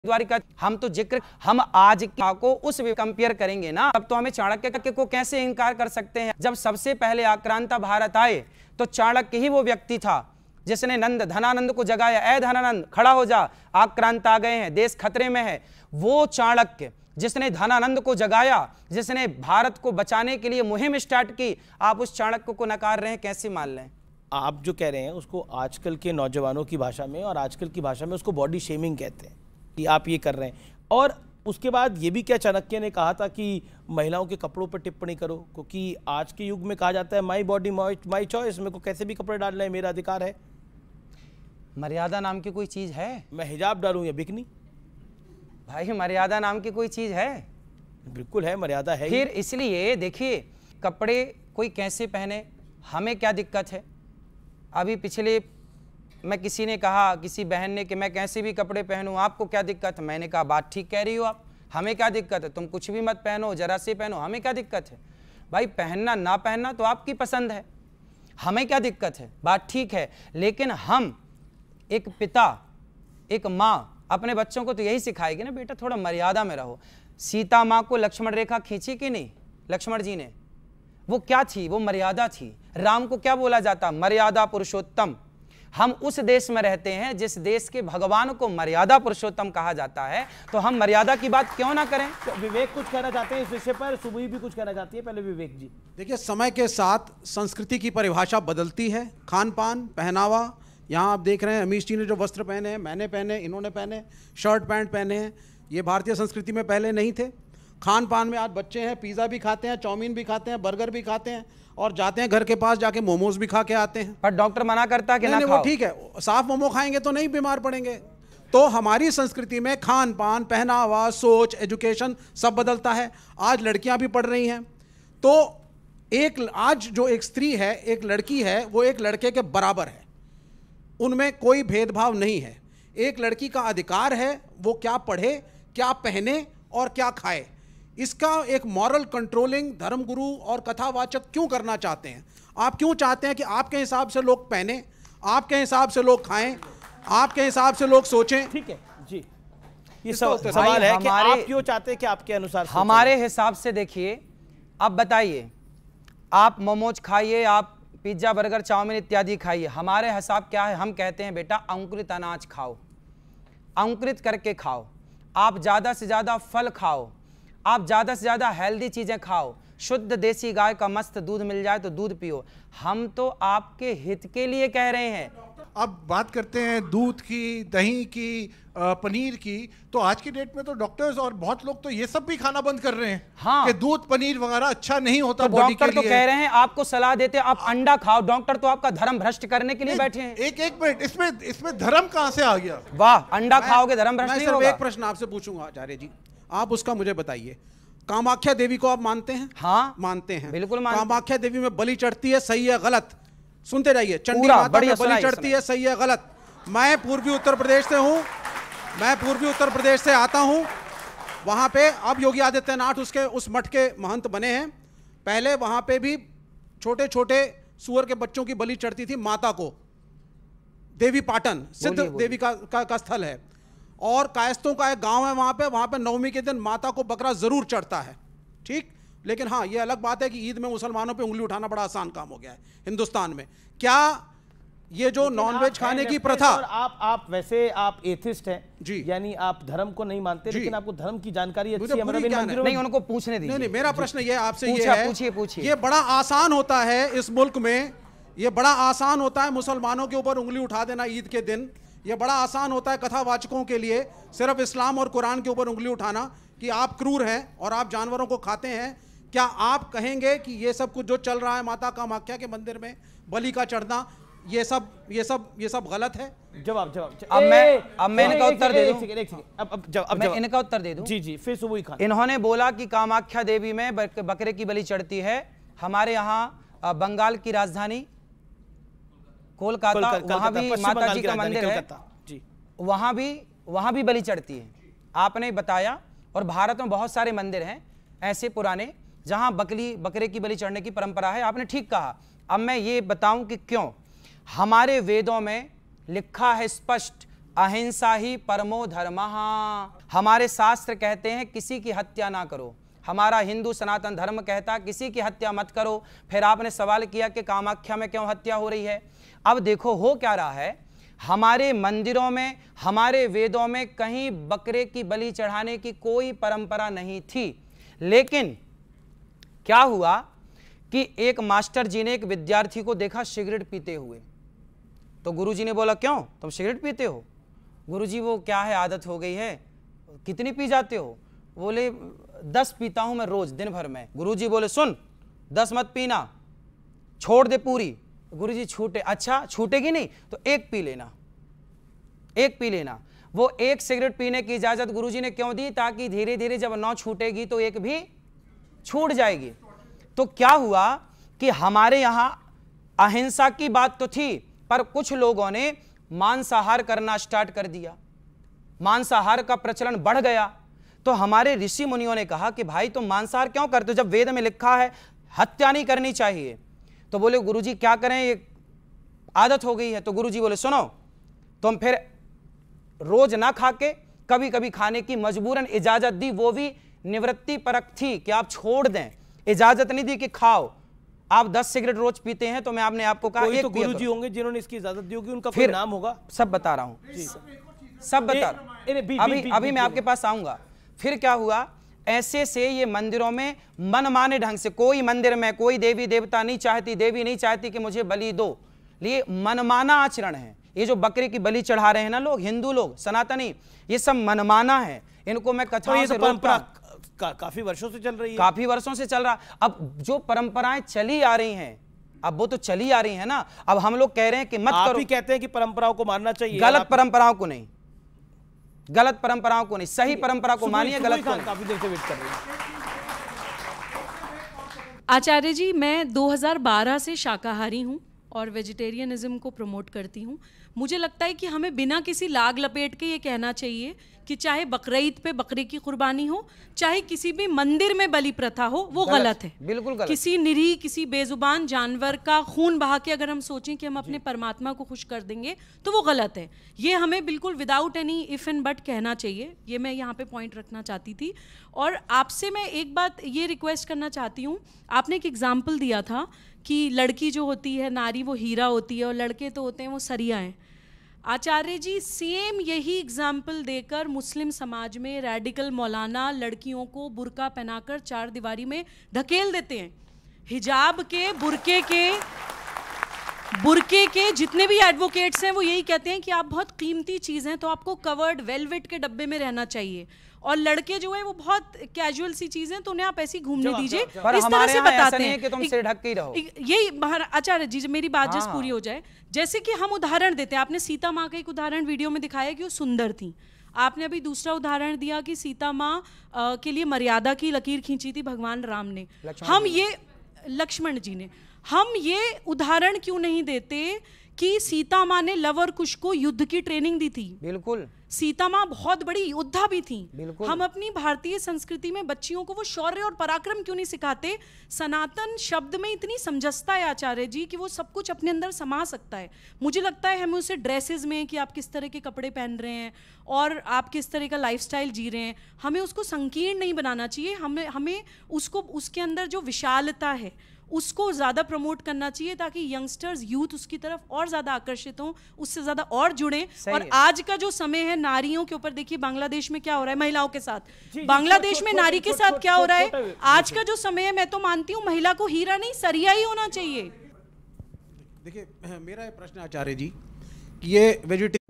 द्वारिका हम तो जिक्र हम आज को उस कंपेयर करेंगे ना, अब तो हमें चाणक्य को कैसे इनकार कर सकते हैं। जब सबसे पहले आक्रांता भारत आए तो चाणक्य ही वो व्यक्ति था जिसने धनानंद को जगाया, ए धनानंद खड़ा हो जा, आक्रांत आ गए हैं, देश खतरे में है। वो चाणक्य जिसने धनानंद को जगाया, जिसने भारत को बचाने के लिए मुहिम स्टार्ट की, आप उस चाणक्य को नकार रहे हैं, कैसे मान लें? आप जो कह रहे हैं उसको आजकल के नौजवानों की भाषा में और आजकल की भाषा में उसको बॉडी शेमिंग कहते हैं कि आप ये कर रहे हैं। और उसके बाद ये भी क्या चाणक्य ने कहा था कि महिलाओं के कपड़ों पर टिप्पणी करो, क्योंकि आज के युग में कहा जाता है माई बॉडी माई चॉइस, मेरे को कैसे भी कपड़े डालना है, मेरा अधिकार है। मर्यादा नाम की कोई चीज है? मैं हिजाब डालूं या बिकनी? भाई मर्यादा नाम की कोई चीज है? बिल्कुल है, मर्यादा है। फिर इसलिए देखिए, कपड़े कोई कैसे पहने, हमें क्या दिक्कत है? अभी पिछले मैं किसी ने कहा, किसी बहन ने कि मैं कैसे भी कपड़े पहनूं, आपको क्या दिक्कत है? मैंने कहा बात ठीक कह रही हो आप, हमें क्या दिक्कत है, तुम कुछ भी मत पहनो, जरा से पहनो, हमें क्या दिक्कत है? भाई पहनना ना पहनना तो आपकी पसंद है, हमें क्या दिक्कत है, बात ठीक है। लेकिन हम एक पिता, एक माँ अपने बच्चों को तो यही सिखाएगी ना, बेटा थोड़ा मर्यादा में रहो। सीता माँ को लक्ष्मण रेखा खींची कि नहीं लक्ष्मण जी ने? वो क्या थी? वो मर्यादा थी। राम को क्या बोला जाता? मर्यादा पुरुषोत्तम। हम उस देश में रहते हैं जिस देश के भगवान को मर्यादा पुरुषोत्तम कहा जाता है, तो हम मर्यादा की बात क्यों ना करें? तो विवेक कुछ कहना चाहते हैं इस विषय पर, सुबह भी कुछ कहना चाहती है। पहले विवेक जी। देखिए, समय के साथ संस्कृति की परिभाषा बदलती है, खान पान, पहनावा। यहाँ आप देख रहे हैं अमीश जी ने जो वस्त्र पहने हैं, मैंने पहने, इन्होंने पहने, शर्ट पैंट पहने हैं, ये भारतीय संस्कृति में पहले नहीं थे। खान पान में आज बच्चे हैं, पिज़्ज़ा भी खाते हैं, चाउमीन भी खाते हैं, बर्गर भी खाते हैं, और जाते हैं घर के पास जाके मोमोज भी खा के आते हैं। पर डॉक्टर मना करता है कि ना खाओ। वो ठीक है, साफ मोमो खाएंगे तो नहीं बीमार पड़ेंगे। तो हमारी संस्कृति में खान पान, पहनावा, सोच, एजुकेशन सब बदलता है। आज लड़कियां भी पढ़ रही हैं, तो आज जो एक स्त्री है, एक लड़की है, वो एक लड़के के बराबर है, उनमें कोई भेदभाव नहीं है। एक लड़की का अधिकार है वो क्या पढ़े, क्या पहने और क्या खाए। इसका एक मॉरल कंट्रोलिंग धर्मगुरु और कथावाचक क्यों करना चाहते हैं? आप क्यों चाहते हैं कि आपके हिसाब से लोग पहने, आपके हिसाब से लोग खाएं, आपके हिसाब से लोग सोचें? ठीक है जी, ये सवाल है कि आप क्यों चाहते हैं कि आपके अनुसार हमारे हिसाब से। देखिए, अब बताइए, आप मोमोज खाइए, आप पिज्जा, बर्गर, चाउमीन इत्यादि खाइए, हमारे हिसाब क्या है? हम कहते हैं बेटा अंकुरित अनाज खाओ, अंकुरित करके खाओ, आप ज़्यादा से ज़्यादा फल खाओ, आप ज़्यादा से ज़्यादा हेल्दी चीज़ें खाओ, शुद्ध देसी गाय का मस्त दूध मिल जाए तो दूध पियो। हम तो आपके हित के लिए कह रहे हैं। अब बात करते हैं दूध की, दही की, पनीर की, तो आज की डेट में तो डॉक्टर्स और बहुत लोग तो ये सब भी खाना बंद कर रहे हैं। हाँ, कि दूध पनीर वगैरह अच्छा नहीं होता तो बॉडी के लिए। डॉक्टर तो कह रहे हैं, आपको सलाह देते हैं आप अंडा खाओ, डॉक्टर तो आपका धर्म भ्रष्ट करने के लिए बैठे हैं। एक मिनट, इसमें धर्म कहां से आ गया? वाह, अंडा खाओगे धर्म भ्रष्ट नहीं होगा। एक प्रश्न आपसे पूछूंगा आचार्य जी, आप उसका मुझे बताइए। कामाख्या देवी को आप मानते हैं? हाँ मानते हैं, बिल्कुल मानते हैं। कामाख्या देवी में बलि चढ़ती है, सही है गलत? सुनते रहिए। चंडी माता में बलि चढ़ती है, सही है गलत? मैं पूर्वी उत्तर प्रदेश से हूं, मैं पूर्वी उत्तर प्रदेश से आता हूं। वहां पे अब योगी आदित्यनाथ उस मठ के महंत बने हैं। पहले वहां पे भी छोटे छोटे सुअर के बच्चों की बलि चढ़ती थी माता को। देवी पाटन सिद्ध देवी का स्थल है, और कायस्तों का एक गांव है वहां पे नवमी के दिन माता को बकरा जरूर चढ़ता है, ठीक। लेकिन हाँ, ये अलग बात है कि ईद में मुसलमानों पे उंगली उठाना बड़ा आसान काम हो गया है हिंदुस्तान में। क्या ये जो नॉनवेज खाने की प्रथा, और आप वैसे आप एथिस्ट हैं जी, यानी आप धर्म को नहीं मानते, लेकिन आपको धर्म की जानकारी अच्छी है। नहीं, उनको पूछने दीजिए। नहीं, मेरा प्रश्न ये आपसे ये है, पूछिए। ये बड़ा आसान होता है इस मुल्क में, ये बड़ा आसान होता है मुसलमानों के ऊपर उंगली उठा देना ईद के दिन। ये बड़ा आसान होता है कथावाचकों के लिए सिर्फ इस्लाम और कुरान के ऊपर उंगली उठाना कि आप क्रूर हैं और आप जानवरों को खाते हैं। क्या आप कहेंगे कि ये सब कुछ जो चल रहा है माता कामाख्या के मंदिर में बलि का चढ़ना, ये सब गलत है? जवाब अब मैं इनका उत्तर दे दूं। अब मैं इनका उत्तर दे दूं। जी, फिर सुबह खान। इन्होंने बोला कि कामाख्या देवी में बकरे की बलि चढ़ती है। हमारे यहाँ बंगाल की राजधानी कोलकाता, वहां भी माता जी का मंदिर है, वहां भी बलि चढ़ती है। आपने बताया, और भारत में बहुत सारे मंदिर हैं ऐसे पुराने जहां बकरे की बलि चढ़ने की परंपरा है। आपने ठीक कहा। अब मैं ये बताऊं कि क्यों। हमारे वेदों में लिखा है स्पष्ट, अहिंसा ही परमो धर्मः। हमारे शास्त्र कहते हैं किसी की हत्या ना करो, हमारा हिंदू सनातन धर्म कहता किसी की हत्या मत करो। फिर आपने सवाल किया कि कामाख्या में क्यों हत्या हो रही है। अब देखो हो क्या रहा है, हमारे मंदिरों में, हमारे वेदों में कहीं बकरे की बलि चढ़ाने की कोई परंपरा नहीं थी। लेकिन क्या हुआ कि एक मास्टर जी ने एक विद्यार्थी को देखा सिगरेट पीते हुए, तो गुरुजी ने बोला क्यों तुम सिगरेट पीते हो? गुरुजी वो क्या है, आदत हो गई है। कितनी पी जाते हो? बोले 10 पीता हूं मैं रोज दिन भर में। गुरुजी बोले सुन 10 मत पीना, छोड़ दे पूरी। गुरुजी छूटे, अच्छा छूटेगी नहीं तो एक पी लेना, एक पी लेना। वो एक सिगरेट पीने की इजाजत गुरुजी ने क्यों दी? ताकि धीरे धीरे जब 9 छूटेगी तो एक भी छूट जाएगी। तो क्या हुआ कि हमारे यहां अहिंसा की बात तो थी, पर कुछ लोगों ने मांसाहार करना स्टार्ट कर दिया, मांसाहार का प्रचलन बढ़ गया। तो हमारे ऋषि मुनियों ने कहा कि भाई तुम मांसाहार क्यों करते हो जब वेद में लिखा है हत्या नहीं करनी चाहिए। तो बोले गुरुजी क्या करें, ये आदत हो गई है। तो गुरुजी बोले सुनो, तुम फिर रोज ना खा के कभी कभी खाने की मजबूरन इजाजत दी, वो भी निवृत्ति परक थी कि आप छोड़ दें, इजाजत नहीं दी कि खाओ। आप 10 सिगरेट रोज पीते हैं तो मैं आपने आपको कहा कोई एक तो गुरुजी होंगे जिन्होंने इसकी इजाजत दी होगी, उनका कोई फिर नाम होगा। सब बता रहा हूं, सब बता अभी मैं आपके पास आऊंगा। फिर क्या हुआ, ऐसे से ये मंदिरों में मनमाने ढंग से, कोई मंदिर में कोई देवी देवता नहीं चाहती, देवी नहीं चाहती कि मुझे बलि दो, ये मनमाना आचरण है। ये जो बकरे की बलि चढ़ा रहे हैं ना लोग, हिंदू लोग, सनातनी, ये सब मनमाना है। इनको मैं कथाओं से परंपरा काफी वर्षों से चल रही है, काफी वर्षों से चल रहा। अब जो परंपराएं चली आ रही हैं, अब वो तो चली आ रही है ना। अब हम लोग कह रहे हैं कि मत आप करो। भी कहते हैं कि परंपराओं को मानना चाहिए। गलत परंपराओं को नहीं, गलत परंपराओं को नहीं, सही परंपरा को मानिए, गलत को नहीं। काफी देर से वेट कर रही है। आचार्य जी, मैं 2012 से शाकाहारी हूँ और वेजिटेरियनिज्म को प्रमोट करती हूँ। मुझे लगता है कि हमें बिना किसी लाग लपेट के ये कहना चाहिए कि चाहे बकरीद पे बकरे की कुर्बानी हो, चाहे किसी भी मंदिर में बलि प्रथा हो, वो गलत है, बिल्कुल गलत। किसी निरीह, किसी बेजुबान जानवर का खून बहा के अगर हम सोचें कि हम अपने परमात्मा को खुश कर देंगे तो वो गलत है। ये हमें बिल्कुल without any if and but कहना चाहिए। ये मैं यहाँ पे पॉइंट रखना चाहती थी। और आपसे मैं एक बात ये रिक्वेस्ट करना चाहती हूँ, आपने एक एग्जाम्पल दिया था कि लड़की जो होती है, नारी, वो हीरा होती है और लड़के तो होते हैं वो सरिया हैं। आचार्य जी, सेम यही एग्जाम्पल देकर मुस्लिम समाज में रैडिकल मौलाना लड़कियों को बुर्का पहनाकर 4 दीवारी में धकेल देते हैं। हिजाब के, बुर्के के जितने भी एडवोकेट्स हैं वो यही कहते हैं कि आप बहुत कीमती चीज़ हैं तो आपको कवर्ड वेलवेट के डब्बे में रहना चाहिए, और लड़के जो है वो बहुत कैजुअल सी चीजें तो उन्हें आप ऐसी घूमने दीजिए। इस तरह से बताते हैं कि तुम सिर ढक के ही रहो। यही आचार्य जी, मेरी बात जिस पूरी हो जाए, जैसे कि हम उदाहरण देते हैं, आपने सीता माँ का एक उदाहरण वीडियो में दिखाया कि वो सुंदर थी। आपने अभी दूसरा उदाहरण दिया कि सीता माँ के लिए मर्यादा की लकीर खींची थी भगवान राम ने, लक्ष्मण जी ने। हम ये उदाहरण क्यों नहीं देते कि सीता माँ ने लव और कुश को युद्ध की ट्रेनिंग दी थी? बिल्कुल, सीता माँ बहुत बड़ी योद्धा भी थी। हम अपनी भारतीय संस्कृति में बच्चियों को वो शौर्य और पराक्रम क्यों नहीं सिखाते? सनातन शब्द में इतनी समंजसता है आचार्य जी कि वो सब कुछ अपने अंदर समा सकता है। मुझे लगता है हमें उसे ड्रेसेस में कि आप किस तरह के कपड़े पहन रहे हैं और आप किस तरह का लाइफस्टाइल जी रहे हैं, हमें उसको संकीर्ण नहीं बनाना चाहिए। हमें उसको, उसके अंदर जो विशालता है उसको ज़्यादा प्रमोट करना चाहिए ताकि यंगस्टर्स, यूथ उसकी तरफ और ज़्यादा आकर्षित हों, उससे ज़्यादा और जुड़ें। और आज का जो समय है नारियों के ऊपर, देखिए बांग्लादेश में क्या हो रहा है महिलाओं के साथ, बांग्लादेश में नारी के साथ क्या हो रहा है। आज का जो समय है, मैं तो मानती हूँ महिला को हीरा नहीं सरिया ही होना चाहिए। देखिए मेरा प्रश्न आचार्य जी, ये वेजिटेरियन